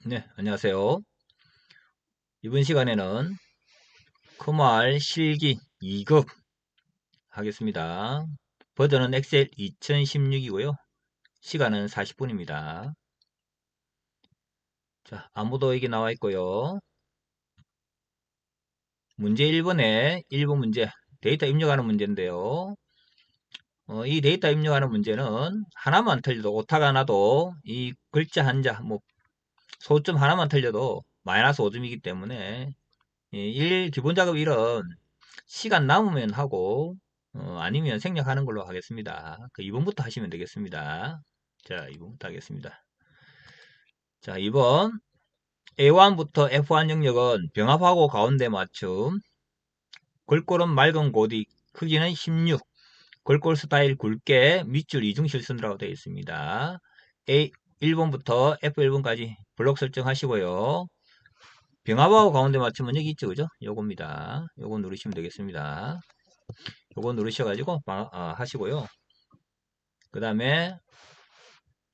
네, 안녕하세요. 이번 시간에는 크말 실기 2급 하겠습니다. 버전은 엑셀 2016이고요. 시간은 40분입니다. 자, 아무도에게 나와 있고요. 문제 1번에 1번 문제, 데이터 입력하는 문제인데요. 이 데이터 입력하는 문제는 하나만 틀려도, 오타가 나도 이 글자 한자, 소점 하나만 틀려도 마이너스 5점이기 때문에 기본 작업 1은 시간 남으면 하고 아니면 생략하는 걸로 하겠습니다. 그 2번부터 하시면 되겠습니다. 자, 2번부터 하겠습니다. 자, 2번 A1부터 F1 영역은 병합하고 가운데 맞춤, 골골은 맑은 고딕, 크기는 16, 골골 스타일 굵게 밑줄 이중 실선이라고 되어 있습니다. A 1번부터 F1번까지 블록 설정하시고요. 병합하고 가운데 맞춤은 여기 있죠, 그죠? 요겁니다. 요거 누르시면 되겠습니다. 요거 누르셔가지고 하시고요. 그 다음에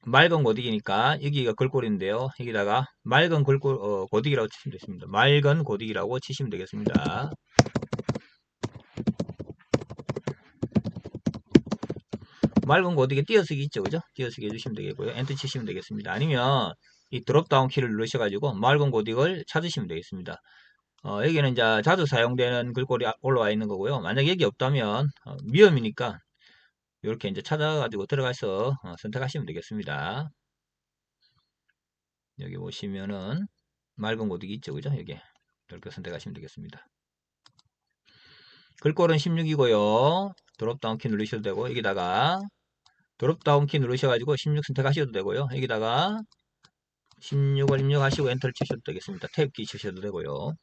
맑은 고딕이니까 여기가 글꼴인데요. 여기다가 맑은 고딕이라고 치시면 되겠습니다. 맑은 고딕이라고 치시면 되겠습니다. 맑은 고딕에 띄어쓰기 있죠, 그죠? 띄어쓰기 해주시면 되겠고요. 엔터 치시면 되겠습니다. 아니면 이 드롭다운 키를 누르셔가지고 맑은 고딕을 찾으시면 되겠습니다. 여기는 이제 자주 사용되는 글꼴이 올라와 있는 거고요. 만약 여기 없다면 위험이니까 이렇게 이제 찾아가지고 들어가서 선택하시면 되겠습니다. 여기 보시면은 맑은 고딕이 있죠, 그죠? 여기 이렇게 선택하시면 되겠습니다. 글꼴은 16이고요. 드롭다운 키 누르셔도 되고 여기다가 드롭다운 키 누르셔가지고 16 선택하셔도 되고요. 여기다가 16을 입력하시고 엔터를 치셔도 되겠습니다. 탭키 치셔도 되고요.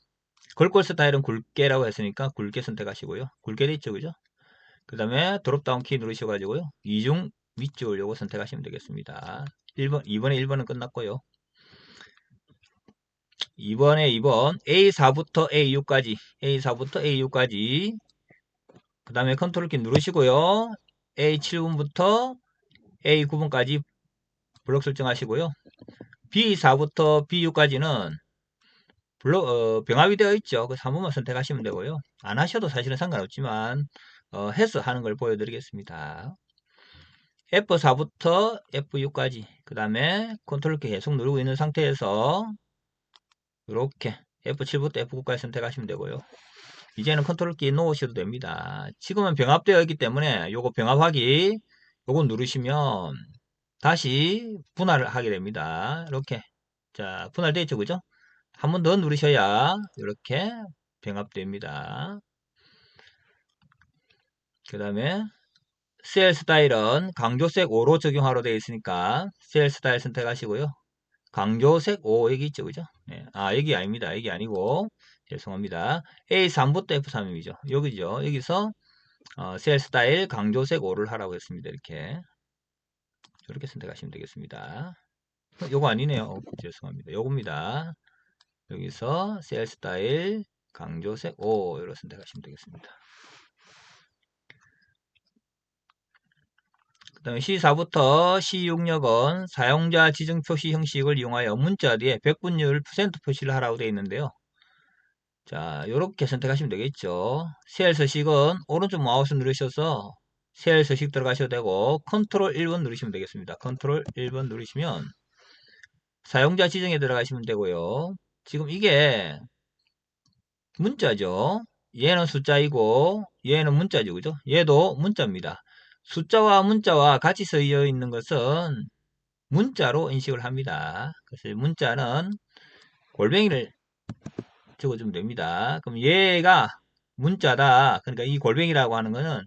글꼴 스타일은 굵게라고 했으니까 굵게 선택하시고요. 굵게 돼 있죠, 그죠? 그 다음에 드롭다운 키 누르셔가지고요. 이중 밑줄 요거 선택하시면 되겠습니다. 2번에 1번은 끝났고요. 2번에 2번 A4부터 A6까지 그 다음에 컨트롤 키 누르시고요. A7번부터 A9번까지 블록 설정하시고요. B4부터 B6까지는 병합이 되어 있죠. 그래서 한 번만 선택하시면 되고요. 안 하셔도 사실은 상관없지만 해서 하는 걸 보여드리겠습니다. F4부터 F6까지 그 다음에 컨트롤 키 계속 누르고 있는 상태에서 이렇게 F7부터 F9까지 선택하시면 되고요. 이제는 컨트롤 키 놓으셔도 됩니다. 지금은 병합되어 있기 때문에 요거 병합하기 요거 누르시면 다시 분할을 하게 됩니다. 이렇게 자 분할되어 있죠, 그죠? 한 번 더 누르셔야 이렇게 병합됩니다. 그 다음에 셀 스타일은 강조색 5로 적용하러 되어 있으니까 셀 스타일 선택하시고요. 강조색 5 여기 있죠, 그죠? 네. 여기 아닙니다. 여기 아니고 죄송합니다. A3부터 F3이죠. 여기죠. 여기서 셀 스타일 강조색 5를 하라고 했습니다. 이렇게 선택하시면 되겠습니다. 요거 아니네요. 죄송합니다. 요겁니다. 여기서 셀 스타일 강조색 5 이렇게 선택하시면 되겠습니다. 그 다음에 C4부터 C6역은 사용자 지정 표시 형식을 이용하여 문자 뒤에 백분율 % 표시를 하라고 되어 있는데요. 자, 요렇게 선택하시면 되겠죠. 셀 서식은 오른쪽 마우스 누르셔서 셀 서식 들어가셔도 되고 컨트롤 1번 누르시면 되겠습니다. 컨트롤 1번 누르시면 사용자 지정에 들어가시면 되고요. 지금 이게 문자죠. 얘는 숫자이고 얘는 문자죠. 그죠? 얘도 문자입니다. 숫자와 문자와 같이 쓰여 있는 것은 문자로 인식을 합니다. 그래서 문자는 골뱅이를 적어주면 됩니다. 그럼 얘가 문자다. 그러니까 이 골뱅이라고 하는 것은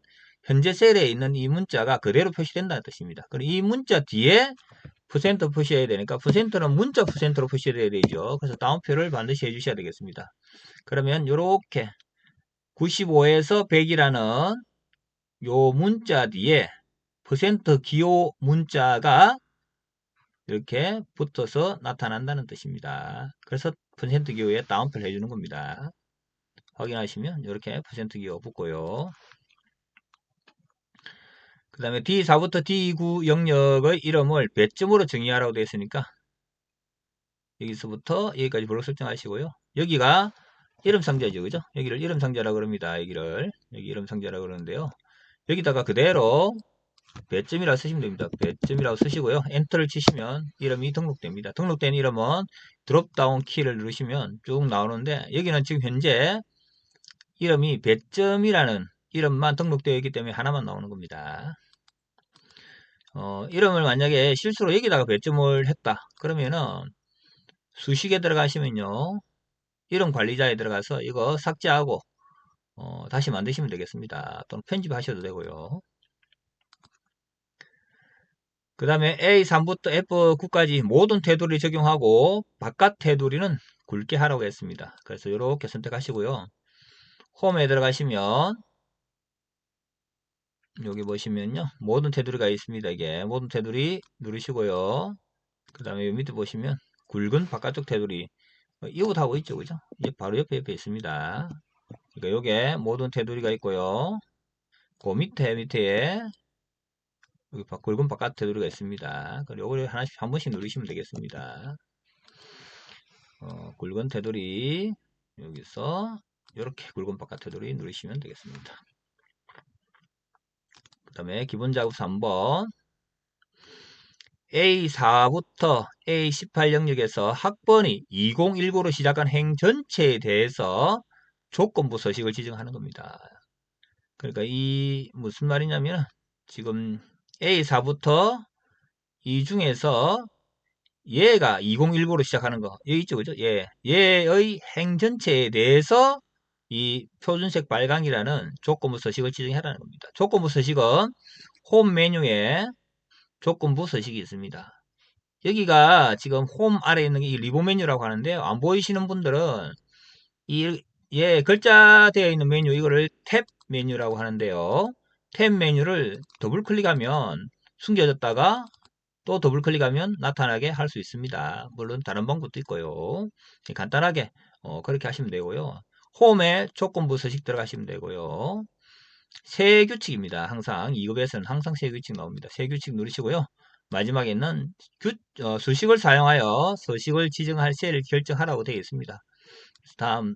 현재 셀에 있는 이 문자가 그대로 표시된다는 뜻입니다. 그럼 이 문자 뒤에 퍼센트 표시해야 되니까 퍼센트는 문자 퍼센트로 표시해야 되죠. 그래서 다운표를 반드시 해주셔야 되겠습니다. 그러면 이렇게 95에서 100이라는 요 문자 뒤에 퍼센트 기호 문자가 이렇게 붙어서 나타난다는 뜻입니다. 그래서 퍼센트 기호에 다운표를 해주는 겁니다. 확인하시면 이렇게 퍼센트 기호 붙고요. 그 다음에 D4부터 D9 영역의 이름을 배점으로 정의하라고 되어 있으니까 여기서부터 여기까지 블록 설정하시고요. 여기가 이름 상자죠. 그죠? 여기를 이름 상자라고 그럽니다. 여기 이름 상자라고 그러는데요. 여기다가 그대로 배점이라고 쓰시면 됩니다. 배점이라고 쓰시고요. 엔터를 치시면 이름이 등록됩니다. 등록된 이름은 드롭다운 키를 누르시면 쭉 나오는데 여기는 지금 현재 이름이 배점이라는 이름만 등록되어 있기 때문에 하나만 나오는 겁니다. 이름을 만약에 실수로 여기다가 배점을 했다. 그러면은 수식에 들어가시면요. 이름 관리자에 들어가서 이거 삭제하고 다시 만드시면 되겠습니다. 또는 편집하셔도 되고요. 그 다음에 A3부터 F9까지 모든 테두리 적용하고 바깥 테두리는 굵게 하라고 했습니다. 그래서 이렇게 선택하시고요. 홈에 들어가시면 여기 보시면요. 모든 테두리가 있습니다. 이게 모든 테두리 누르시고요. 그 다음에 밑에 보시면 굵은 바깥쪽 테두리 이웃하고 있죠. 그죠? 이제 바로 옆에 있습니다. 그러니까 요게 모든 테두리가 있고요. 그 밑에에 여기 굵은 바깥 테두리가 있습니다. 그리고 요거를 하나씩 한 번씩 누르시면 되겠습니다. 굵은 테두리 여기서 이렇게 굵은 바깥 테두리 누르시면 되겠습니다. 그 다음에 기본 작업서 3번 A4부터 A18 영역에서 학번이 2019로 시작한 행 전체에 대해서 조건부 서식을 지정하는 겁니다. 그러니까 이 무슨 말이냐면 지금 A4부터 이 중에서 얘가 2019로 시작하는 거 여기 있죠, 그죠? 얘의 행 전체에 대해서 이 표준색 빨강이라는 조건부 서식을 지정하라는 겁니다. 조건부 서식은 홈 메뉴에 조건부 서식이 있습니다. 여기가 지금 홈 아래에 있는 게 리본 메뉴라고 하는데요. 안 보이시는 분들은 글자 되어 있는 메뉴 이거를 탭 메뉴라고 하는데요. 탭 메뉴를 더블 클릭하면 숨겨졌다가 또 더블 클릭하면 나타나게 할 수 있습니다. 물론 다른 방법도 있고요. 간단하게 그렇게 하시면 되고요. 홈에 조건부 서식 들어가시면 되고요. 세 규칙입니다. 항상 2급에서는 항상 세 규칙 나옵니다. 세 규칙 누르시고요. 마지막에는 수식을 사용하여 서식을 지정할 셀을 결정하라고 되어 있습니다. 다음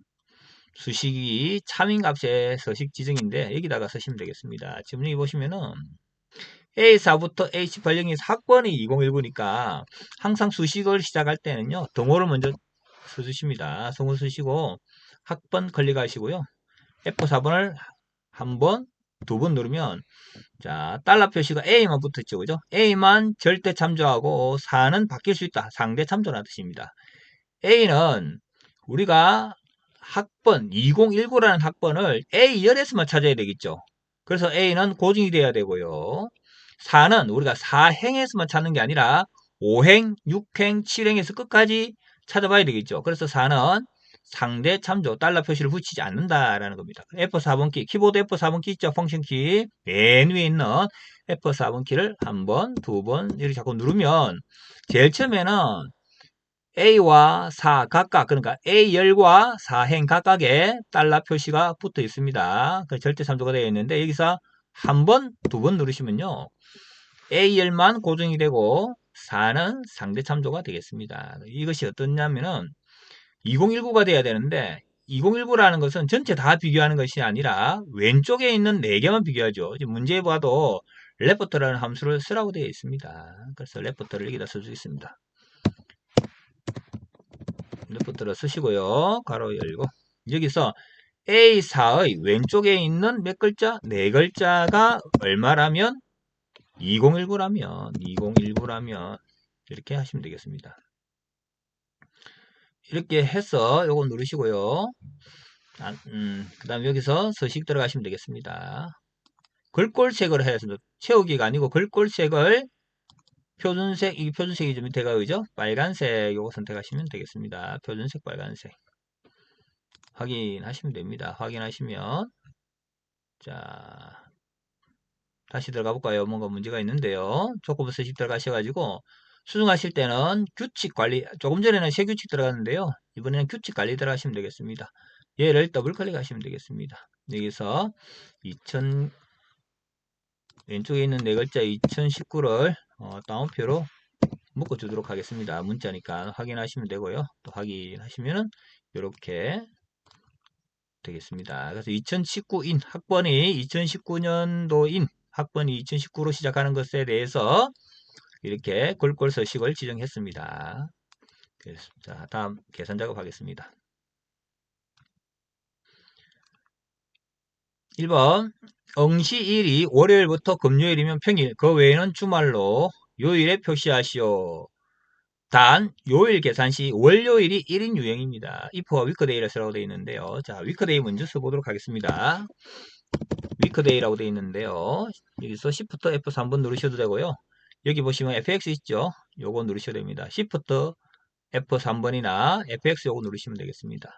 수식이 참인값의 서식 지정인데 여기다가 쓰시면 되겠습니다. 지금 여기 보시면은 A4부터 A18영이 학번이 2019니까 항상 수식을 시작할 때는요. 등호를 먼저 써주십니다. 등호 쓰시고 학번 클릭하시고요. F4번을 한 번, 두 번 누르면 자 달러 표시가 A만 붙었죠. 그죠? A만 절대 참조하고 4는 바뀔 수 있다. 상대 참조라는 뜻입니다. A는 우리가 학번 2019라는 학번을 A열에서만 찾아야 되겠죠. 그래서 A는 고정이 돼야 되고요. 4는 우리가 4행에서만 찾는 게 아니라 5행, 6행, 7행에서 끝까지 찾아봐야 되겠죠. 그래서 4는 상대 참조 달러 표시를 붙이지 않는다라는 겁니다. F4번 키, 키보드 F4번 키 있죠. 펑션 키 맨 위에 있는 F4번 키를 한 번, 두 번 이렇게 자꾸 누르면 제일 처음에는 A와 4 각각 그러니까 A열과 4행 각각에 달러 표시가 붙어 있습니다. 그 절대 참조가 되어 있는데 여기서 한 번, 두 번 누르시면요. A열만 고정이 되고 4는 상대 참조가 되겠습니다. 이것이 어떻냐면은 2019가 돼야 되는데 2019라는 것은 전체 다 비교하는 것이 아니라 왼쪽에 있는 4개만 비교하죠. 문제에 봐도 레포터라는 함수를 쓰라고 되어 있습니다. 그래서 레포터를 여기다 쓸 수 있습니다. 레포터를 쓰시고요. 가로 열고 여기서 A4의 왼쪽에 있는 몇 글자? 4글자가 얼마라면 2019라면 이렇게 하시면 되겠습니다. 이렇게 해서 요거 누르시고요. 그 다음 여기서 서식 들어가시면 되겠습니다. 글꼴색을 해서 채우기가 아니고 글꼴색을 표준색, 이 표준색이 좀 밑에가 그죠? 빨간색 요거 선택하시면 되겠습니다. 표준색 빨간색. 확인하시면 됩니다. 확인하시면 자 다시 들어가 볼까요? 뭔가 문제가 있는데요. 조건부 서식 들어가셔가지고 수정하실 때는 규칙 관리 조금 전에는 세 규칙 들어갔는데요. 이번에는 규칙 관리 들어가시면 되겠습니다. 얘를 더블 클릭하시면 되겠습니다. 여기서 2000 왼쪽에 있는 네 글자 2019를 다운표로 묶어주도록 하겠습니다. 문자니까 확인하시면 되고요. 또 확인하시면은 이렇게 되겠습니다. 그래서 2019인 학번이 2019년도인 학번이 2019로 시작하는 것에 대해서 이렇게 골골서식을 지정했습니다. 그래서 자, 다음 계산 작업하겠습니다. 1번 응시일이 월요일부터 금요일이면 평일, 그 외에는 주말로 요일에 표시하시오. 단 요일 계산 시 월요일이 1인 유형입니다. if와 weekday를 쓰라고 되어 있는데요. 자, weekday 먼저 써보도록 하겠습니다. weekday라고 되어 있는데요. 여기서 Shift F3번 누르셔도 되고요. 여기 보시면 FX 있죠? 요거 누르셔도 됩니다. Shift F3번이나 FX 요거 누르시면 되겠습니다.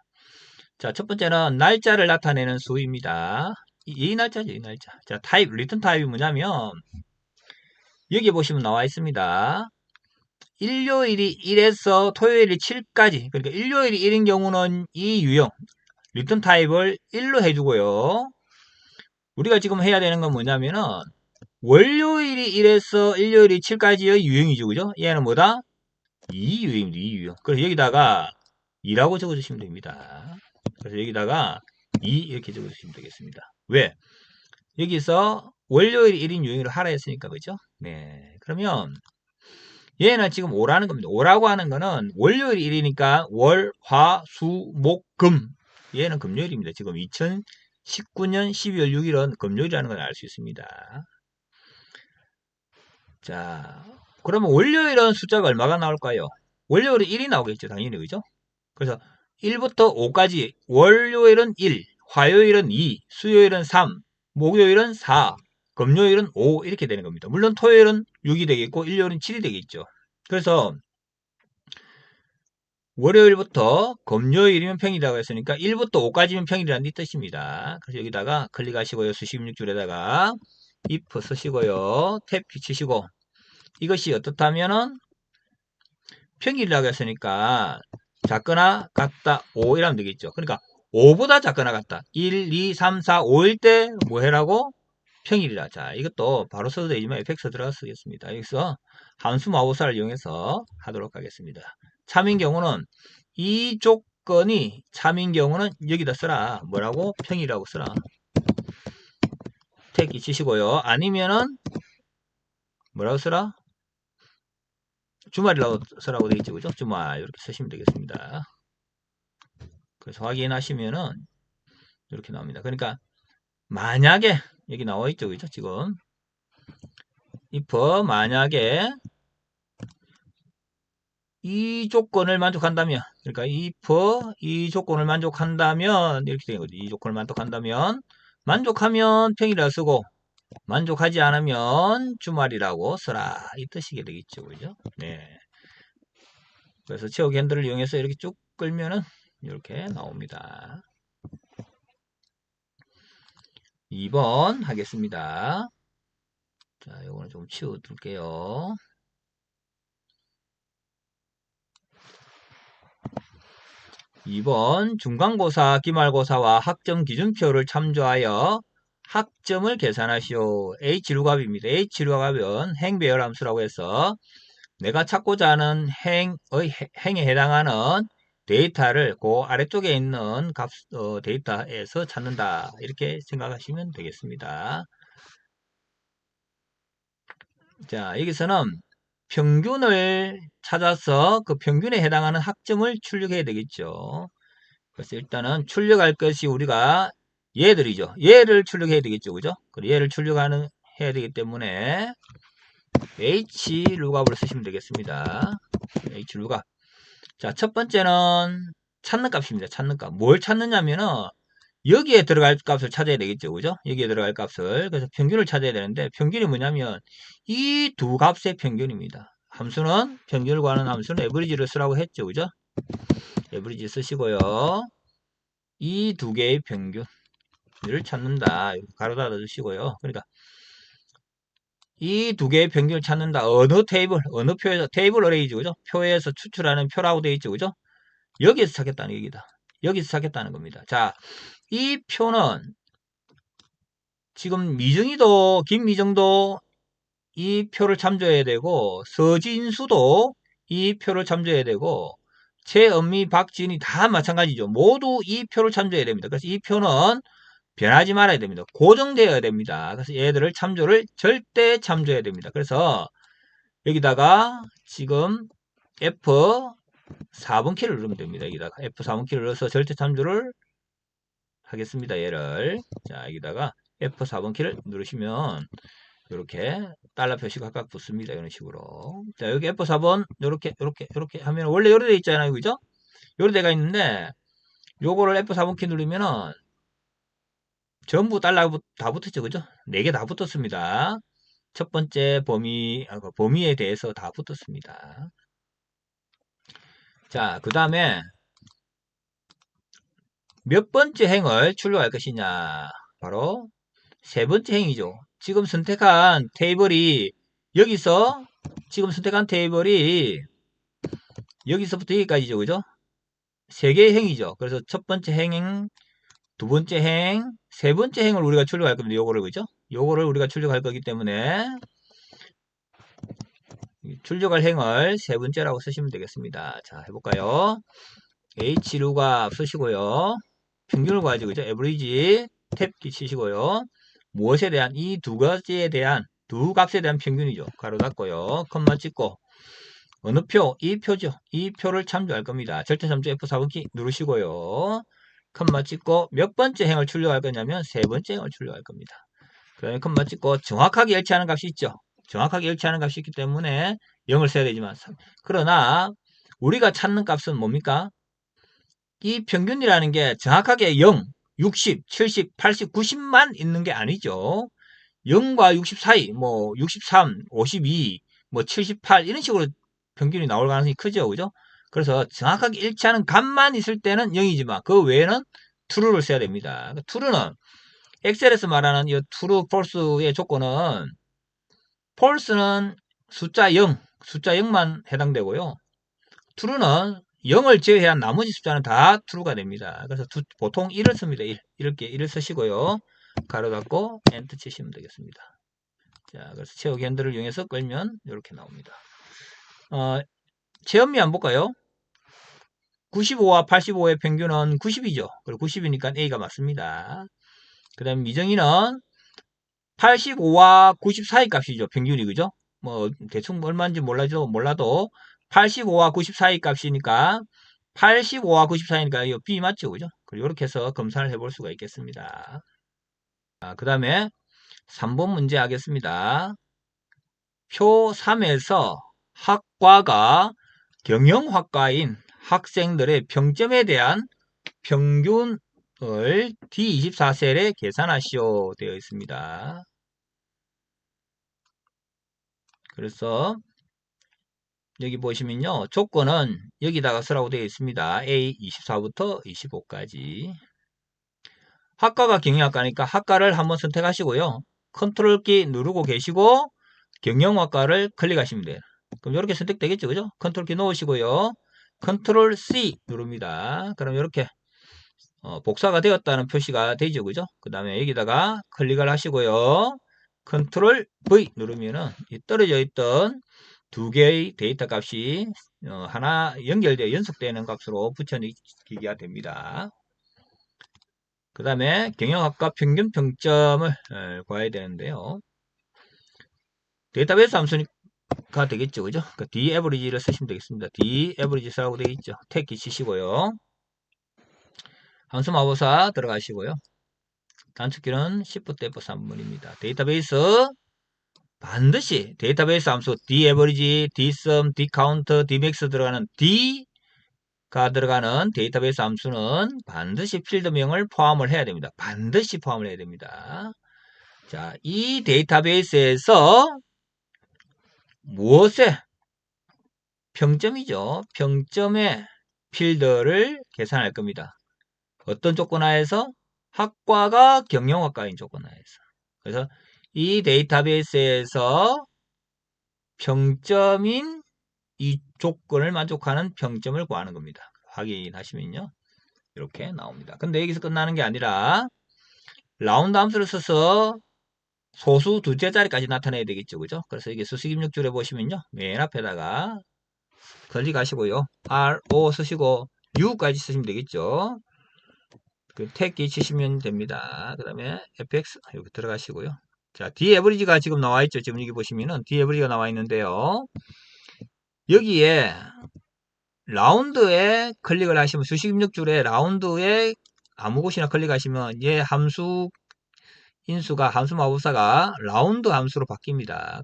자, 첫 번째는 날짜를 나타내는 수입니다. 이 날짜죠, 이 날짜. 자, 타입, 리턴 타입이 뭐냐면, 여기 보시면 나와 있습니다. 일요일이 1에서 토요일이 7까지. 그러니까 일요일이 1인 경우는 이 유형, 리턴 타입을 1로 해주고요. 우리가 지금 해야 되는 건 뭐냐면은, 월요일이 1에서 일요일이 7까지의 유형이죠, 그죠? 얘는 뭐다? 2 유형입니다, 2 유형. 그래서 여기다가 2라고 적어주시면 됩니다. 그래서 여기다가 2 이렇게 적어주시면 되겠습니다. 왜? 여기서 월요일 1인 유형으로 하라 했으니까, 그죠? 네. 그러면 얘는 지금 5라는 겁니다. 5라고 하는 거는 월요일 1이니까 월, 화, 수, 목, 금. 얘는 금요일입니다. 지금 2019년 12월 6일은 금요일이라는 걸 알 수 있습니다. 자, 그러면 월요일은 숫자가 얼마가 나올까요? 월요일은 1이 나오겠죠. 당연히, 그죠? 그래서 1부터 5까지 월요일은 1, 화요일은 2, 수요일은 3, 목요일은 4, 금요일은 5 이렇게 되는 겁니다. 물론 토요일은 6이 되겠고 일요일은 7이 되겠죠. 그래서 월요일부터 금요일이면 평일이라고 했으니까 1부터 5까지면 평일이라는 뜻입니다. 그래서 여기다가 클릭하시고요. 수식 16줄에다가 if 쓰시고요. 탭 키치시고 이것이 어떻다면은 평일이라고 했으니까 작거나 같다 5 이라면 되겠죠. 그러니까 5보다 작거나 같다. 1, 2, 3, 4, 5일 때 뭐 해라고? 평일이라. 자, 이것도 바로 써도 되지만 FX 들어가서 쓰겠습니다. 여기서 함수 마우스를 이용해서 하도록 하겠습니다. 참인 경우는 이 조건이 참인 경우는 여기다 써라. 뭐라고? 평일이라고 써라. 택 잊으시고요. 아니면은 뭐라고 써라? 주말이라고 쓰라고 되어 있죠. 그죠? 주말 이렇게 쓰시면 되겠습니다. 그래서 확인하시면은 이렇게 나옵니다. 그러니까 만약에 여기 나와 있죠. 그죠? 지금 if 만약에 이 조건을 만족한다면 그러니까 if 이 조건을 만족한다면 이렇게 되는 거죠. 이 조건을 만족한다면 만족하면 평일이라 쓰고 만족하지 않으면 주말이라고 써라 이 뜻이게 되겠죠. 그죠? 네. 그래서 채우기 핸들을 이용해서 이렇게 쭉 끌면은 이렇게 나옵니다. 2번 하겠습니다. 자, 요거는 좀 치워둘게요. 2번 중간고사, 기말고사와 학점 기준표를 참조하여 학점을 계산하시오. H류값입니다. H류값은 행배열함수라고 해서 내가 찾고자 하는 행에 해당하는 데이터를 그 아래쪽에 있는 데이터에서 찾는다. 이렇게 생각하시면 되겠습니다. 자, 여기서는 평균을 찾아서 그 평균에 해당하는 학점을 출력해야 되겠죠. 그래서 일단은 출력할 것이 우리가 얘들이죠. 얘를 출력해야 되겠죠. 그죠? 그리고 얘를 해야 되기 때문에 H룩압을 쓰시면 되겠습니다. H룩압. 자, 첫 번째는 찾는 값입니다. 찾는 값. 뭘 찾느냐면은 여기에 들어갈 값을 찾아야 되겠죠. 그죠? 여기에 들어갈 값을. 그래서 평균을 찾아야 되는데 평균이 뭐냐면 이 두 값의 평균입니다. 함수는 평균을 구하는 함수는 에버리지를 쓰라고 했죠. 그죠? 에버리지 쓰시고요. 이 두 개의 평균을 찾는다. 가로 닫아 주시고요. 그러니까 이 두 개의 평균을 찾는다. 어느 테이블, 어느 표에서 테이블 어레이죠. 그죠? 표에서 추출하는 표라고 되어 있죠. 그죠? 여기에서 찾겠다는 얘기다. 여기서 찾겠다는 겁니다. 자, 이 표는 지금 미정이도 김미정도 이 표를 참조해야 되고 서진수도 이 표를 참조해야 되고 최은미, 박지은이 다 마찬가지죠. 모두 이 표를 참조해야 됩니다. 그래서 이 표는 변하지 말아야 됩니다. 고정되어야 됩니다. 그래서 얘들을 참조를 절대 참조해야 됩니다. 그래서 여기다가 지금 F4번 키를 누르면 됩니다. 여기다가 F4번 키를 눌러서 절대 참조를 하겠습니다. 얘를. 자, 여기다가 F4번 키를 누르시면 이렇게 달러 표시가 각각 붙습니다. 이런 식으로. 자, 여기 F4번 이렇게 하면 원래 요렇게 돼 있잖아요. 그죠? 요렇게 돼가 있는데 요거를 F4번 키 누르면은 전부 달러 다 붙었죠. 그죠? 4개 다 붙었습니다. 첫 번째 범위에 대해서 다 붙었습니다. 자, 그 다음에 몇 번째 행을 출력할 것이냐. 바로 세 번째 행이죠. 지금 선택한 테이블이 여기서 지금 선택한 테이블이 여기서부터 여기까지죠. 그죠? 세 개의 행이죠. 그래서 첫 번째 행, 두 번째 행, 세 번째 행을 우리가 출력할 겁니다. 요거를 그죠? 요거를 우리가 출력할 거기 때문에 출력할 행을 세 번째라고 쓰시면 되겠습니다. 자, 해볼까요? H루가 쓰시고요. 평균을 구하죠. 그죠? 에버리지 탭키 치시고요. 무엇에 대한 이 두 가지에 대한 두 값에 대한 평균이죠. 가로 닫고요. 컴마 찍고 어느 표? 이 표죠. 이 표를 참조할 겁니다. 절대 참조 F4번키 누르시고요. 컴마 찍고 몇 번째 행을 출력할 거냐면 세 번째 행을 출력할 겁니다. 그 다음에 컴마 찍고 정확하게 일치하는 값이 있죠. 정확하게 일치하는 값이 있기 때문에 0을 써야 되지만 그러나 우리가 찾는 값은 뭡니까? 이 평균이라는 게 정확하게 0, 60, 70, 80, 90만 있는 게 아니죠. 0과 60 사이, 뭐 63, 52, 뭐 78 이런 식으로 평균이 나올 가능성이 크죠. 그죠? 그래서 정확하게 일치하는 값만 있을 때는 0이지만 그 외에는 true를 써야 됩니다. true는 엑셀에서 말하는 이 true, false의 조건은 false는 숫자 0, 숫자 0만 해당되고요. true는 0을 제외한 나머지 숫자는 다 true가 됩니다. 그래서 보통 1을 씁니다. 1. 이렇게 1을 쓰시고요. 가로 닫고 엔터 치시면 되겠습니다. 자, 그래서 채우기 핸들을 이용해서 끌면 이렇게 나옵니다. 체험미 안 볼까요? 95와 85의 평균은 90이죠. 그리고 90이니까 A가 맞습니다. 그 다음에 미정이는 85와 90 사이 값이죠. 평균이, 그죠? 뭐, 대충 얼마인지 몰라도 85와 90 사이 값이니까 85와 90 사이니까 이 B 맞죠? 그죠? 그리고 이렇게 해서 검사를 해볼 수가 있겠습니다. 그 다음에 3번 문제 하겠습니다. 표 3에서 학과가 경영학과인 학생들의 평점에 대한 평균을 D24셀에 계산하시오 되어 있습니다. 그래서 여기 보시면요. 조건은 여기다가 쓰라고 되어 있습니다. A24부터 25까지. 학과가 경영학과니까 학과를 한번 선택하시고요. 컨트롤 키 누르고 계시고 경영학과를 클릭하시면 돼요. 그럼 이렇게 선택되겠죠. 그죠? 컨트롤 키 놓으시고요. 컨트롤 C 누릅니다. 그럼 이렇게 복사가 되었다는 표시가 되죠. 그죠? 그 다음에 여기다가 클릭을 하시고요. 컨트롤 V 누르면은 떨어져 있던 두 개의 데이터 값이 하나 연결되어 연속되는 값으로 붙여넣기가 됩니다. 그 다음에 경영학과 평균 평점을 구해야 되는데요. 데이터베이스 함수가 되겠죠. 그죠? 그 D-average를 쓰시면 되겠습니다. D-average 쓰라고 되어 있죠. 택키 치시고요. 함수 마법사 들어가시고요. 단축키는 Shift F3번입니다. 데이터베이스 반드시 데이터베이스 함수 D-average, D-sum, D-count, D-max 들어가는 D가 들어가는 데이터베이스 함수는 반드시 필드명을 포함을 해야 됩니다. 반드시 포함을 해야 됩니다. 자, 이 데이터베이스에서 무엇에 평점이죠. 평점의 필드를 계산할 겁니다. 어떤 조건 하에서? 학과가 경영학과인 조건 하에서. 그래서 이 데이터베이스에서 평점인 이 조건을 만족하는 평점을 구하는 겁니다. 확인하시면요. 이렇게 나옵니다. 근데 여기서 끝나는 게 아니라 라운드 함수를 써서 소수 둘째 자리까지 나타내야 되겠죠. 그죠? 그래서 이게 수식 입력줄에 보시면요. 맨 앞에다가 클릭하시고요. RO 쓰시고 U까지 쓰시면 되겠죠. 그 택기 치시면 됩니다. 그 다음에 FX 여기 들어가시고요. 자, D에버리지가 지금 나와 있죠. 지금 여기 보시면은 D에버리지가 나와 있는데요. 여기에 라운드에 클릭을 하시면 수식 입력줄에 라운드에 아무 곳이나 클릭하시면 얘 함수 인수가 함수 마법사가 라운드 함수로 바뀝니다.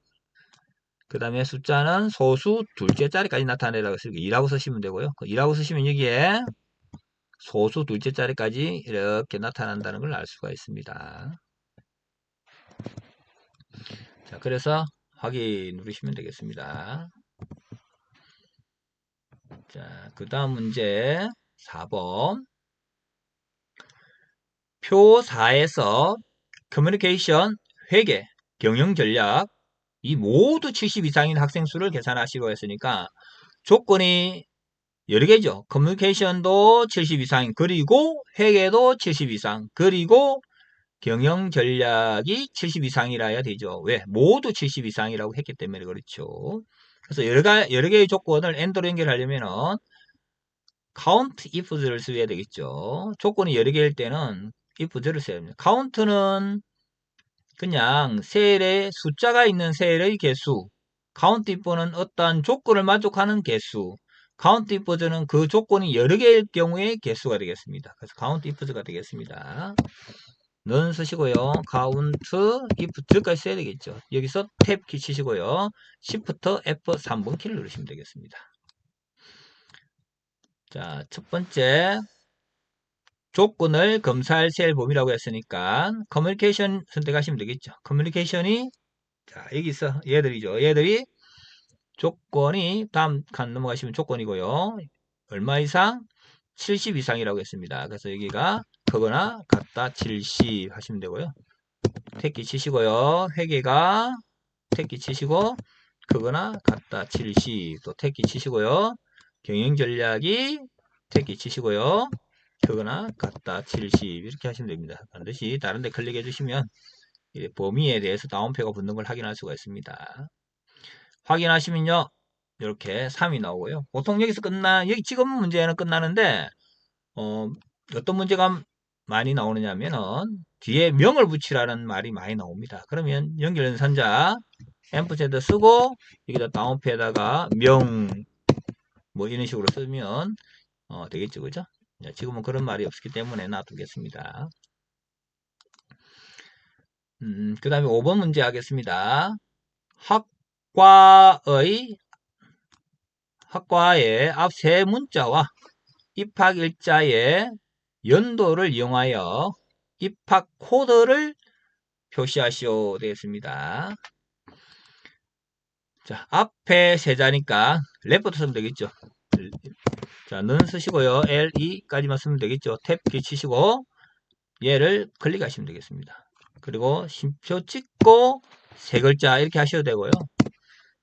그 다음에 숫자는 소수 둘째 자리까지 나타내라고 해서 2라고 쓰시면 되고요. 2라고 쓰시면 여기에 소수 둘째 자리까지 이렇게 나타난다는 걸 알 수가 있습니다. 자, 그래서 확인 누르시면 되겠습니다. 자, 그 다음 문제 4번. 표 4에서 커뮤니케이션, 회계, 경영 전략 이 모두 70 이상인 학생 수를 계산하시고 했으니까 조건이 여러 개죠. 커뮤니케이션도 70 이상, 그리고 회계도 70 이상, 그리고 경영 전략이 70 이상이라 해야 되죠. 왜? 모두 70 이상이라고 했기 때문에 그렇죠. 그래서 여러 개의 조건을 AND로 연결하려면은 count if를 써야 되겠죠. 조건이 여러 개일 때는 if를 써야 됩니다. count는 그냥 셀에 숫자가 있는 셀의 개수, count if는 어떠한 조건을 만족하는 개수, count if는 그 조건이 여러 개일 경우의 개수가 되겠습니다. 그래서 count if가 되겠습니다. 는 쓰시고요. count if까지 써야 되겠죠. 여기서 탭 키 치시고요. Shift F3번 키를 누르시면 되겠습니다. 자, 첫 번째 조건을 검사할 셀 범위라고 했으니까 커뮤니케이션 선택하시면 되겠죠. 커뮤니케이션이 자, 여기서 얘들이죠. 얘들이 조건이 다음 칸 넘어가시면 조건이고요. 얼마 이상? 70 이상이라고 했습니다. 그래서 여기가 크거나 같다 70 하시면 되고요. 택기 치시고요. 회계가 택기 치시고 크거나 같다 70 또 택기 치시고요. 경영 전략이 택기 치시고요. 크거나 같다 70 이렇게 하시면 됩니다. 반드시 다른 데 클릭해 주시면 범위에 대해서 다운표가 붙는 걸 확인할 수가 있습니다. 확인하시면요. 이렇게 3이 나오고요. 보통 여기서 여기 지금 문제는 끝나는데 어떤 문제가 많이 나오느냐면은 뒤에 명을 붙이라는 말이 많이 나옵니다. 그러면 연결연산자 앰프세트 쓰고 여기다 다운표에다가 명 뭐 이런 식으로 쓰면 되겠죠. 그죠? 지금은 그런 말이 없기 때문에 놔두겠습니다. 그 다음에 5번 문제 하겠습니다. 학과의 앞 세 문자와 입학일자의 연도를 이용하여 입학 코드를 표시하시오 되겠습니다. 자, 앞에 세 자니까 레프트 쓰면 되겠죠. 자, 는 쓰시고요. LE까지만 쓰면 되겠죠. 탭 키 치시고 얘를 클릭하시면 되겠습니다. 그리고 심표 찍고 세 글자 이렇게 하셔도 되고요.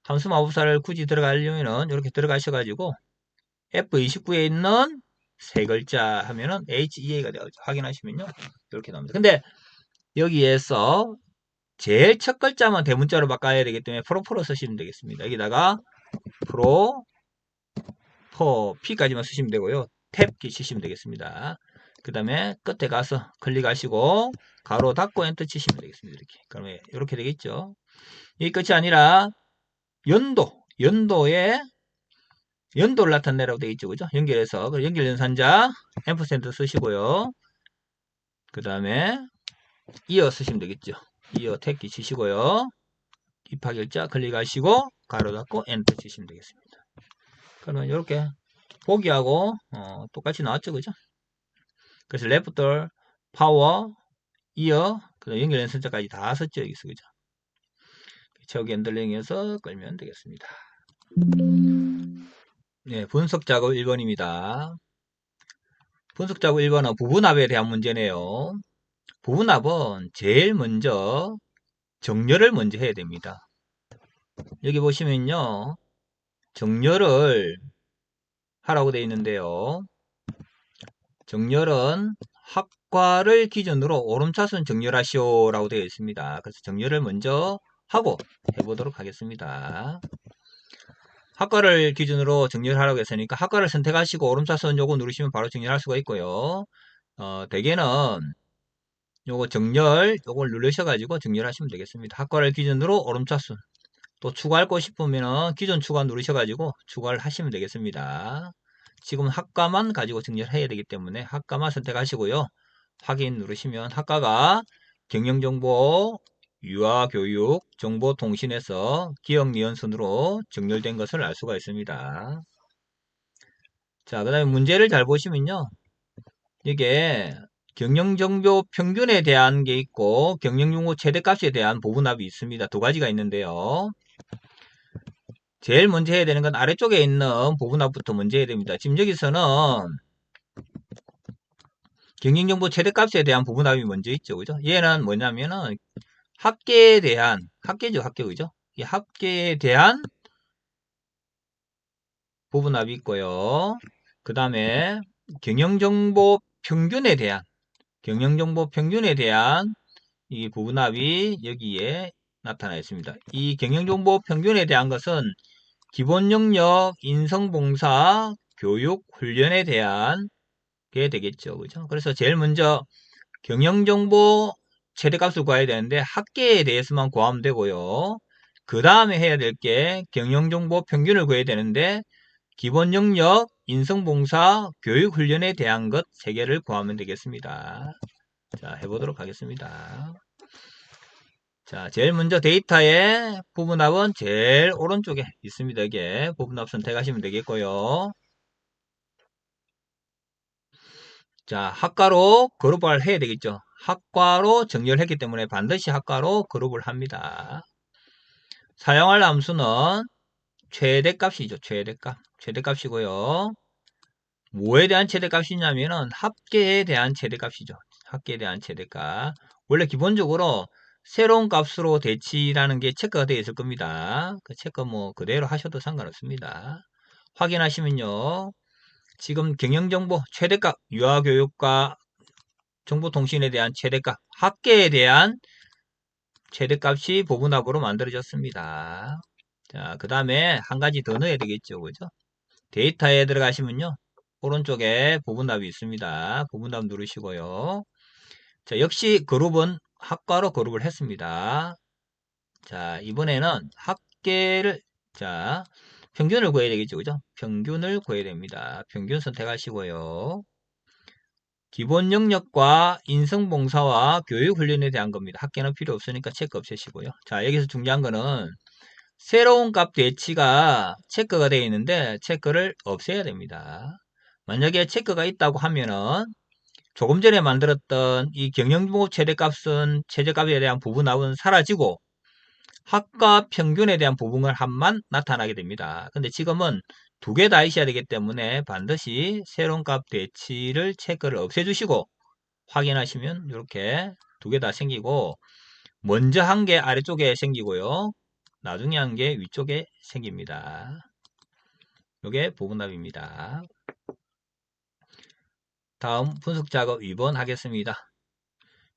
함수 마법사를 굳이 들어가려면은 이렇게 들어가셔가지고 F29에 있는 세 글자 하면은 HEA가 되어죠. 확인하시면요. 이렇게 나옵니다. 근데 여기에서 제일 첫 글자만 대문자로 바꿔야 되기 때문에 프로 쓰시면 되겠습니다. 여기다가 프로 P까지만 쓰시면 되고요. 탭키 치시면 되겠습니다. 그 다음에 끝에 가서 클릭하시고 가로 닫고 엔터 치시면 되겠습니다. 이렇게. 그러면 이렇게 되겠죠. 이 끝이 아니라 연도를 나타내라고 되어 있죠. 그죠? 연결해서 연결 연산자 앰프센터 쓰시고요. 그 다음에 이어 쓰시면 되겠죠. 이어 택기 치시고요. 입학일자 클릭하시고 가로 닫고 엔터 치시면 되겠습니다. 그러면 이렇게 보기하고 똑같이 나왔죠. 그죠? 그래서 레프터, 파워, 이어, 그다음 연결 연산자까지 다 썼죠. 여기서 그죠? 저기 엔들링해서 끌면 되겠습니다. 네, 분석 작업 1번입니다. 분석 작업 1번은 부분합에 대한 문제네요. 부분합은 제일 먼저 정렬을 먼저 해야 됩니다. 여기 보시면요. 정렬을 하라고 되어 있는데요. 정렬은 학과를 기준으로 오름차순 정렬하시오라고 되어 있습니다. 그래서 정렬을 먼저 하고 해보도록 하겠습니다. 학과를 기준으로 정렬하라고 했으니까 학과를 선택하시고 오름차순 요거 누르시면 바로 정렬할 수가 있고요. 대개는 요거 정렬 요걸 누르셔가지고 정렬하시면 되겠습니다. 학과를 기준으로 오름차순 또 추가할 거 싶으면은 기존 추가 누르셔가지고 추가를 하시면 되겠습니다. 지금 학과만 가지고 정렬해야 되기 때문에 학과만 선택하시고요. 확인 누르시면 학과가 경영정보, 유아교육, 정보통신에서 기억니은순으로 정렬된 것을 알 수가 있습니다. 자, 그 다음에 문제를 잘 보시면요. 이게 경영정보 평균에 대한 게 있고 경영정보 최대값에 대한 부분합이 있습니다. 두 가지가 있는데요. 제일 먼저 해야 되는 건 아래쪽에 있는 부분합부터 먼저 해야 됩니다. 지금 여기서는 경영정보 최대값에 대한 부분합이 먼저 있죠. 그죠? 얘는 뭐냐면은 합계에 대한, 합계죠, 합계, 그죠? 이 합계에 대한 부분합이 있고요. 그 다음에 경영정보 평균에 대한, 경영정보 평균에 대한 이 부분합이 여기에 나타나 있습니다. 이 경영정보 평균에 대한 것은 기본 영역, 인성봉사, 교육, 훈련에 대한 게 되겠죠. 그죠? 그래서 제일 먼저 경영정보 최대값을 구해야 되는데 합계에 대해서만 구하면 되고요. 그 다음에 해야 될 게 경영정보 평균을 구해야 되는데 기본 영역, 인성봉사, 교육훈련에 대한 것 3개를 구하면 되겠습니다. 자, 해보도록 하겠습니다. 자, 제일 먼저 데이터의 부분합은 제일 오른쪽에 있습니다. 이게 부분합 선택하시면 되겠고요. 자, 학과로 그룹을 해야 되겠죠. 학과로 정렬했기 때문에 반드시 학과로 그룹을 합니다. 사용할 함수는 최대값이죠. 최대값. 최대값이고요. 뭐에 대한 최대값이냐면은 합계에 대한 최대값이죠. 합계에 대한 최대값. 원래 기본적으로 새로운 값으로 대치라는 게 체크가 되어 있을 겁니다. 그 체크 뭐 그대로 하셔도 상관없습니다. 확인하시면요. 지금 경영정보 최대값, 유아교육과 정보통신에 대한 최대값, 합계에 대한 최대값이 부분합으로 만들어졌습니다. 자, 그 다음에 한 가지 더 넣어야 되겠죠. 그죠? 데이터에 들어가시면요. 오른쪽에 부분합이 있습니다. 부분합 누르시고요. 자, 역시 그룹은 학과로 그룹을 했습니다. 자, 이번에는 합계를, 자, 평균을 구해야 되겠죠. 그죠? 평균을 구해야 됩니다. 평균 선택하시고요. 기본 영역과 인성봉사와 교육훈련에 대한 겁니다. 합계는 필요 없으니까 체크 없애시고요. 자, 여기서 중요한 거는 새로운 값 대치가 체크가 되어 있는데 체크를 없애야 됩니다. 만약에 체크가 있다고 하면은 조금 전에 만들었던 이 경영정보 최대값은 최저값에 대한 부분합은 사라지고 학과 평균에 대한 부분합만 나타나게 됩니다. 근데 지금은 두 개 다 있어야 되기 때문에 반드시 새로운 값 대치를 체크를 없애주시고 확인하시면 이렇게 두 개 다 생기고 먼저 한 개 아래쪽에 생기고요. 나중에 한 개 위쪽에 생깁니다. 이게 부분합입니다. 다음 분석 작업 2번 하겠습니다.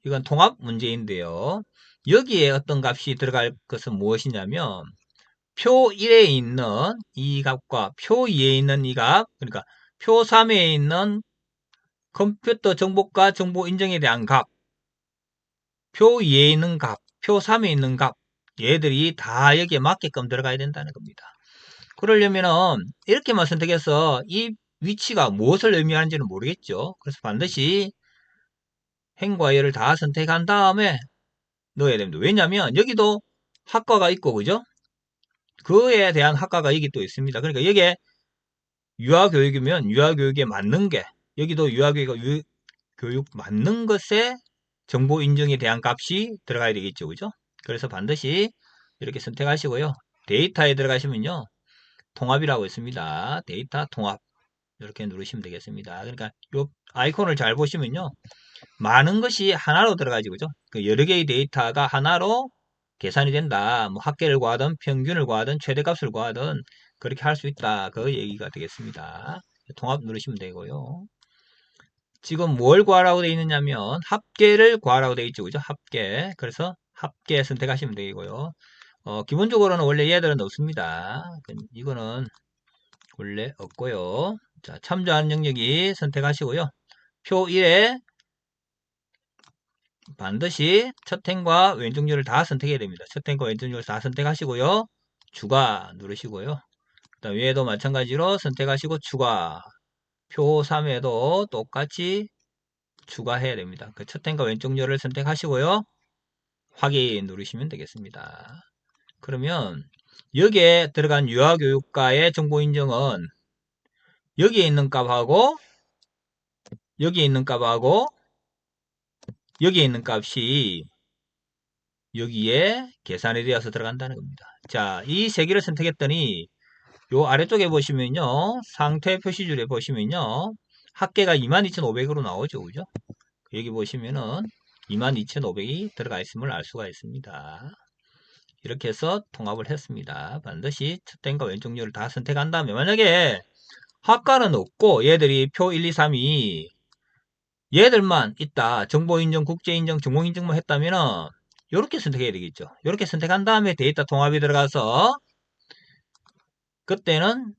이건 통합 문제인데요. 여기에 어떤 값이 들어갈 것은 무엇이냐면 표 1에 있는 이 값과 표 2에 있는 이 값, 그러니까 표 3에 있는 컴퓨터 정보과 정보 인정에 대한 값, 표 2에 있는 값, 표 3에 있는 값, 얘들이 다 여기에 맞게끔 들어가야 된다는 겁니다. 그러려면은 이렇게만 선택해서 이 위치가 무엇을 의미하는지는 모르겠죠. 그래서 반드시 행과 얘를 다 선택한 다음에 넣어야 됩니다. 왜냐하면 여기도 학과가 있고 그죠? 그에 대한 학과가 여기 또 있습니다. 그러니까 여기에 유아교육이면 유아교육에 맞는 게 여기도 유아교육 맞는 것에 정보 인증에 대한 값이 들어가야 되겠죠. 그죠? 그래서 반드시 이렇게 선택하시고요. 데이터에 들어가시면요. 통합이라고 있습니다. 데이터 통합. 이렇게 누르시면 되겠습니다. 그러니까 이 아이콘을 잘 보시면요. 많은 것이 하나로 들어가지, 그죠? 그 여러 개의 데이터가 하나로 계산이 된다. 뭐 합계를 구하든 평균을 구하든 최대값을 구하든 그렇게 할 수 있다. 그 얘기가 되겠습니다. 통합 누르시면 되고요. 지금 뭘 구하라고 되어 있느냐면 합계를 구하라고 되어 있죠. 그죠? 합계. 그래서 합계 선택하시면 되고요. 기본적으로는 원래 얘들은 없습니다. 이거는 원래 없고요. 자, 참조하는 영역이 선택하시고요. 표 1에 반드시 첫 행과 왼쪽률을 다 선택해야 됩니다. 첫 행과 왼쪽률을 다 선택하시고요. 추가 누르시고요. 그다음 위에도 마찬가지로 선택하시고 추가. 표 3에도 똑같이 추가해야 됩니다. 그 첫 행과 왼쪽률을 선택하시고요. 확인 누르시면 되겠습니다. 그러면 여기에 들어간 유아교육과의 정보 인정은 여기에 있는 값하고 여기에 있는 값하고 여기에 있는 값이 여기에 계산이 되어서 들어간다는 겁니다. 자, 이 세 개를 선택했더니 요 아래쪽에 보시면요. 상태 표시줄에 보시면요. 합계가 22,500으로 나오죠. 그죠? 여기 보시면은 22,500이 들어가 있음을 알 수가 있습니다. 이렇게 해서 통합을 했습니다. 반드시 첫등과 왼쪽률을 다 선택한 다음에 만약에 학과는 없고 얘들이 표 1, 2, 3이 얘들만 있다. 정보인정, 국제인정, 전공인정만 했다면은 이렇게 선택해야 되겠죠. 이렇게 선택한 다음에 데이터 통합이 들어가서 그때는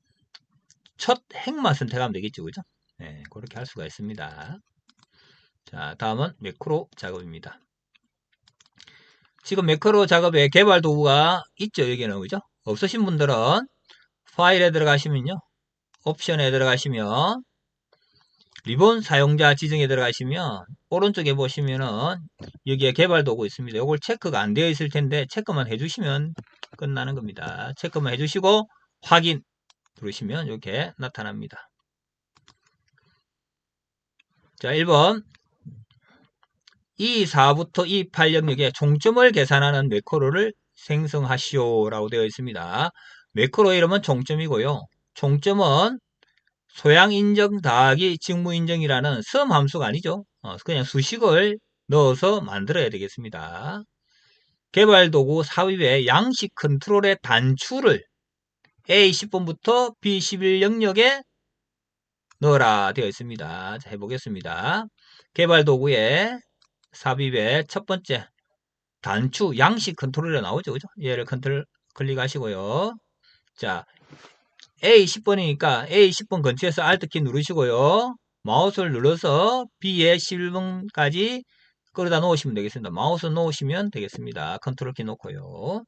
첫 행만 선택하면 되겠죠. 그죠? 네, 그렇게 할 수가 있습니다. 자, 다음은 매크로 작업입니다. 지금 매크로 작업에 개발 도구가 있죠. 여기는 그죠? 없으신 분들은 파일에 들어가시면요. 옵션에 들어가시면 리본 사용자 지정에 들어가시면 오른쪽에 보시면은 여기에 개발 도구 있습니다. 이걸 체크가 안 되어 있을 텐데 체크만 해주시면 끝나는 겁니다. 체크만 해주시고 확인 누르시면 이렇게 나타납니다. 자, 1번 E4부터 E8 영역에 총점을 계산하는 매크로를 생성하시오 라고 되어 있습니다. 매크로 이름은 총점이고요. 총점은 소양인정 더하기 직무인정이라는 썸 함수가 아니죠. 그냥 수식을 넣어서 만들어야 되겠습니다. 개발도구 삽입의 양식 컨트롤의 단추를 A10번부터 B11 영역에 넣어라 되어 있습니다. 자, 해보겠습니다. 개발도구의 삽입의 첫 번째 단추 양식 컨트롤이 나오죠. 그죠? 얘를 컨트롤 클릭하시고요. 자, A10번이니까 A10번 근처에서 Alt키 누르시고요. 마우스를 눌러서 B에 11번까지 끌어다 놓으시면 되겠습니다. 마우스 놓으시면 되겠습니다. 컨트롤 키 놓고요.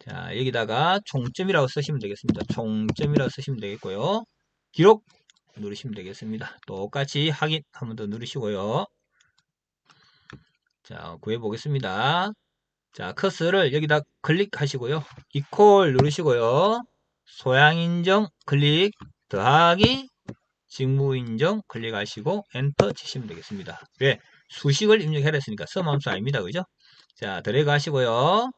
자, 여기다가 총점이라고 쓰시면 되겠습니다. 총점이라고 쓰시면 되겠고요. 기록 누르시면 되겠습니다. 똑같이 확인 한 번 더 누르시고요. 자, 구해 보겠습니다. 자, 커서를 여기다 클릭하시고요. 이퀄 누르시고요. 소양인정 클릭 더하기 직무인정 클릭하시고 엔터 치시면 되겠습니다. 왜? 수식을 입력해야 했으니까 썸함수 아닙니다. 그죠? 자, 드래그 하시고요.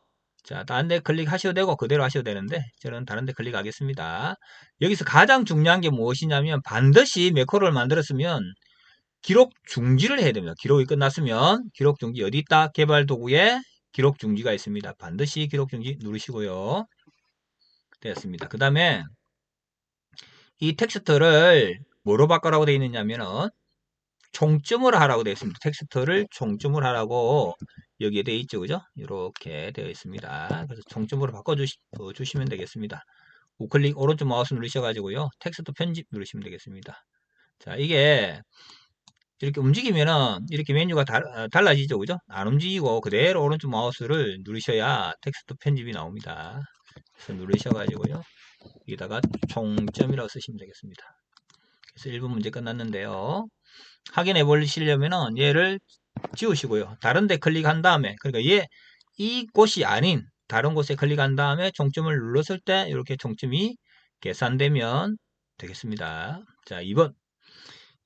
자, 다른 데 클릭하셔도 되고 그대로 하셔도 되는데 저는 다른 데 클릭하겠습니다. 여기서 가장 중요한 게 무엇이냐면 반드시 매크로를 만들었으면 기록 중지를 해야 됩니다. 기록이 끝났으면 기록 중지 어디 있다? 개발 도구에 기록 중지가 있습니다. 반드시 기록 중지 누르시고요. 됐습니다. 그 다음에 이 텍스트를 뭐로 바꾸라고 되어 있느냐면은 총점으로 하라고 되어 있습니다. 텍스트를 총점으로 하라고 여기에 되어 있죠. 그죠? 이렇게 되어 있습니다. 그래서 총점으로 바꿔주시면 되겠습니다. 우클릭 오른쪽 마우스 누르셔가지고요. 텍스트 편집 누르시면 되겠습니다. 자, 이게 이렇게 움직이면은 이렇게 메뉴가 달라지죠. 그죠? 안 움직이고 그대로 오른쪽 마우스를 누르셔야 텍스트 편집이 나옵니다. 그래서 누르셔가지고요. 여기다가 총점이라고 쓰시면 되겠습니다. 그래서 1번 문제 끝났는데요. 확인해 보시려면은 얘를 지우시고요. 다른 데 클릭한 다음에 그러니까 이곳이 아닌 다른 곳에 클릭한 다음에 총점을 눌렀을 때 이렇게 총점이 계산되면 되겠습니다. 자, 2번.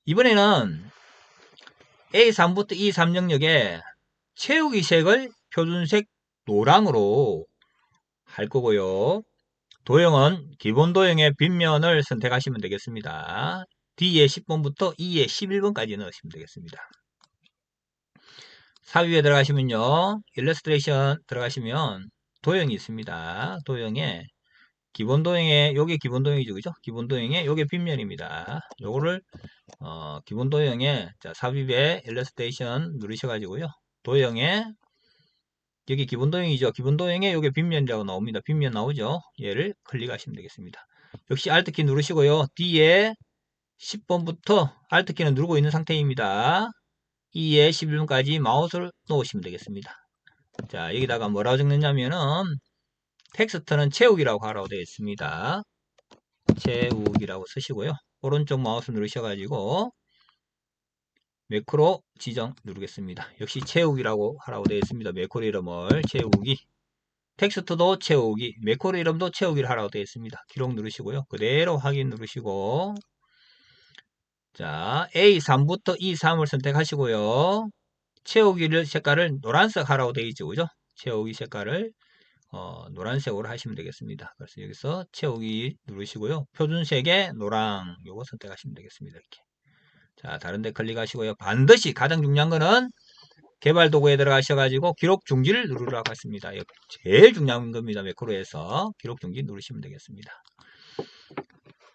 이번에는 A3부터 E3 영역에 채우기 색을 표준색 노랑으로 할 거고요. 도형은 기본 도형의 빗면을 선택하시면 되겠습니다. D에 10번부터 E에 11번까지 넣으시면 되겠습니다. 삽입에 들어가시면요. 일러스트레이션 들어가시면 도형이 있습니다. 도형에 기본 도형의 요게 기본 도형이죠, 그죠? 기본 도형의 요게 빗면입니다. 요거를 기본 도형에 자 삽입에 일러스트레이션 누르셔가지고요. 도형에 여기 기본 도형이죠. 기본 도형에 요게 빗면이라고 나옵니다. 빗면 나오죠? 얘를 클릭하시면 되겠습니다. 역시 Alt키 누르시고요. D에 10번부터 Alt키는 누르고 있는 상태입니다. 2에 11번까지 마우스를 놓으시면 되겠습니다. 자, 여기다가 뭐라고 적느냐면은 텍스트는 채우기라고 하라고 되어 있습니다. 채우기라고 쓰시고요. 오른쪽 마우스 누르셔가지고 매크로 지정 누르겠습니다. 역시 채우기라고 하라고 되어 있습니다. 매크로 이름을 채우기. 텍스트도 채우기, 매크로 이름도 채우기를 하라고 되어 있습니다. 기록 누르시고요. 그대로 확인 누르시고 자 A3부터 E3을 선택하시고요. 채우기를 색깔을 노란색 하라고 되어 있죠. 그죠? 채우기 색깔을 노란색으로 하시면 되겠습니다. 그래서 여기서 채우기 누르시고요. 표준색의 노랑 요거 선택하시면 되겠습니다. 이렇게. 자, 다른 데 클릭하시고요. 반드시 가장 중요한 거는 개발 도구에 들어가셔가지고 기록 중지를 누르라고 했습니다. 제일 중요한 겁니다. 매크로에서 기록 중지 누르시면 되겠습니다.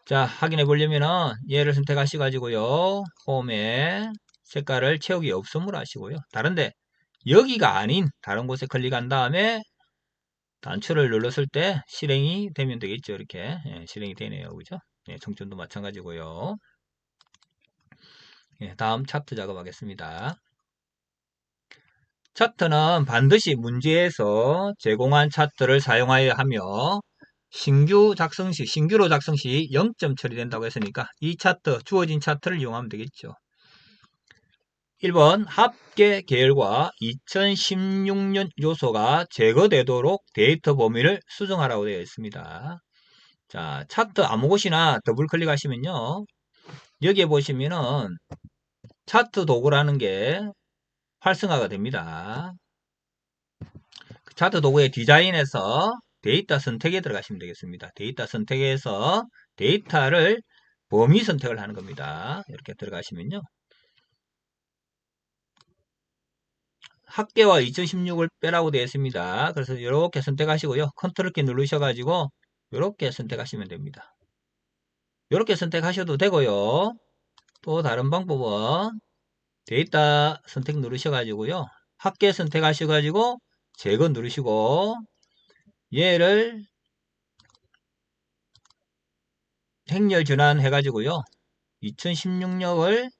자, 확인해 보려면은 얘를 선택하셔가지고요. 홈에 색깔을 채우기 없음으로 하시고요. 다른데 여기가 아닌 다른 곳에 클릭한 다음에 단추를 눌렀을 때 실행이 되면 되겠죠. 이렇게 실행이 되네요. 그죠? 청점도 마찬가지고요. 다음 차트 작업하겠습니다. 차트는 반드시 문제에서 제공한 차트를 사용하여야 하며 신규로 작성 시 0점 처리된다고 했으니까 이 차트, 주어진 차트를 이용하면 되겠죠. 1번 합계 계열과 2016년 요소가 제거되도록 데이터 범위를 수정하라고 되어 있습니다. 자, 차트 아무 곳이나 더블 클릭하시면요. 여기에 보시면은 차트 도구라는 게 활성화가 됩니다. 차트 도구의 디자인에서 데이터 선택에 들어가시면 되겠습니다. 데이터 선택에서 데이터를 범위 선택을 하는 겁니다. 이렇게 들어가시면요. 합계와 2016을 빼라고 되어 있습니다. 그래서 이렇게 선택하시고요. 컨트롤 키 누르셔가지고 이렇게 선택하시면 됩니다. 이렇게 선택하셔도 되고요. 또 다른 방법은 데이터 선택 누르셔가지고요. 합계 선택하셔가지고 제거 누르시고 얘를 행렬 전환해 가지고요. 2016년을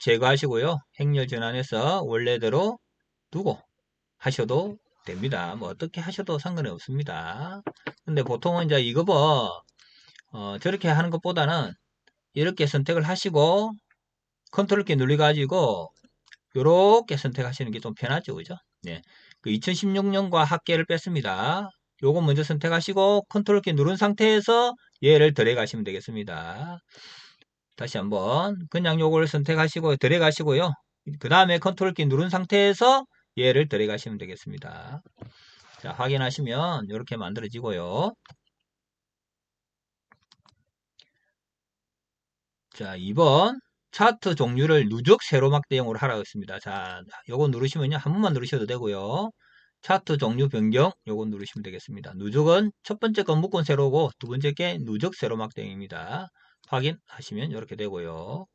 제거하시고요. 행렬 전환해서 원래대로 두고 하셔도 됩니다. 뭐 어떻게 하셔도 상관이 없습니다. 근데 보통은 이제 이거 저렇게 하는 것보다는 이렇게 선택을 하시고 컨트롤 키 눌러 가지고 이렇게 선택하시는 게 좀 편하죠. 그죠? 네. 그 2016년과 합계를 뺐습니다. 요거 먼저 선택하시고 컨트롤 키 누른 상태에서 얘를 들어가시면 되겠습니다. 다시 한번 그냥 요걸 선택하시고 들어가시고요. 그 다음에 컨트롤 키 누른 상태에서 얘를 들어가시면 되겠습니다. 자, 확인하시면 이렇게 만들어지고요. 자, 2번 차트 종류를 누적 세로막 대용으로 하라고 했습니다. 자, 요거 누르시면요. 한 번만 누르셔도 되고요. 차트 종류 변경 요거 누르시면 되겠습니다. 누적은 첫 번째 건 묶은 세로고 두 번째 게 누적 세로막 대용입니다. 확인하시면 이렇게 되고요.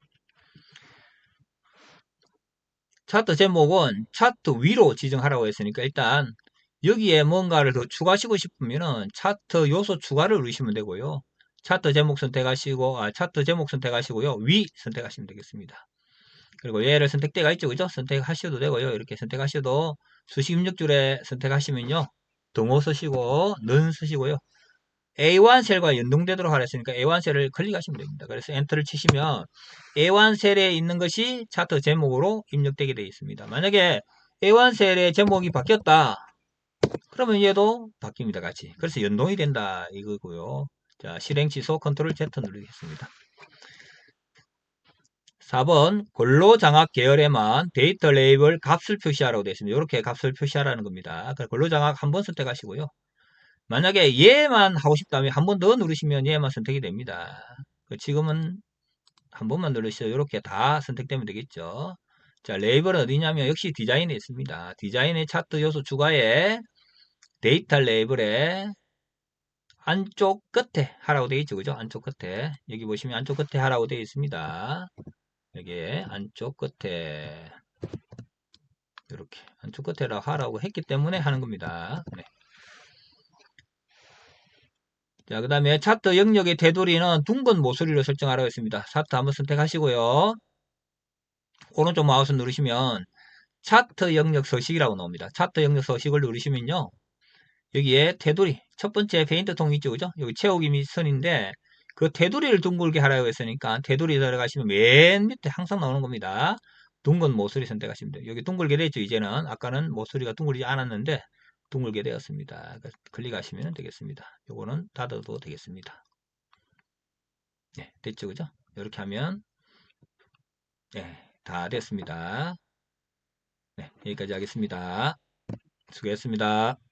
차트 제목은 차트 위로 지정하라고 했으니까 일단 여기에 뭔가를 더 추가하시고 싶으면은 차트 요소 추가를 누르시면 되고요. 차트 제목 선택하시고요. 위 선택하시면 되겠습니다. 그리고 얘를 선택대가 있죠. 그죠? 선택하셔도 되고요. 이렇게 선택하셔도 수식 입력줄에 선택하시면요. 등호 쓰시고 는 쓰시고요. A1 셀과 연동되도록 하라 했으니까 A1 셀을 클릭하시면 됩니다. 그래서 엔터를 치시면 A1 셀에 있는 것이 차트 제목으로 입력되게 되어 있습니다. 만약에 A1 셀의 제목이 바뀌었다. 그러면 얘도 바뀝니다. 같이. 그래서 연동이 된다 이거고요. 자, 실행 취소 컨트롤 Z 누르겠습니다. 4번 근로장악 계열에만 데이터 레이블 값을 표시하라고 되어 있습니다. 이렇게 값을 표시하라는 겁니다. 근로장악 한번 선택하시고요. 만약에 얘만 하고 싶다면 한 번 더 누르시면 얘만 선택이 됩니다. 지금은 한 번만 누르시죠. 이렇게 다 선택되면 되겠죠. 자, 레이블은 어디냐면 역시 디자인에 있습니다. 디자인의 차트 요소 추가에 데이터 레이블에 안쪽 끝에 하라고 되어 있죠. 그죠? 안쪽 끝에. 여기 보시면 안쪽 끝에 하라고 되어 있습니다. 여기에 안쪽 끝에. 이렇게. 안쪽 끝에 하라고 했기 때문에 하는 겁니다. 네. 자, 그 다음에 차트 영역의 테두리는 둥근 모서리로 설정하라고 했습니다. 차트 한번 선택하시고요. 오른쪽 마우스 누르시면 차트 영역 서식이라고 나옵니다. 차트 영역 서식을 누르시면요. 여기에 테두리, 첫 번째 페인트 통 있죠, 그죠? 여기 채우기 미선인데, 그 테두리를 둥글게 하라고 했으니까, 테두리 들어가시면 맨 밑에 항상 나오는 겁니다. 둥근 모서리 선택하시면 돼요. 여기 둥글게 됐죠, 이제는. 아까는 모서리가 둥글지 않았는데, 둥글게 되었습니다. 클릭하시면 되겠습니다. 요거는 닫아도 되겠습니다. 네, 됐죠, 그죠? 이렇게 하면, 네, 다 됐습니다. 네, 여기까지 하겠습니다. 수고했습니다.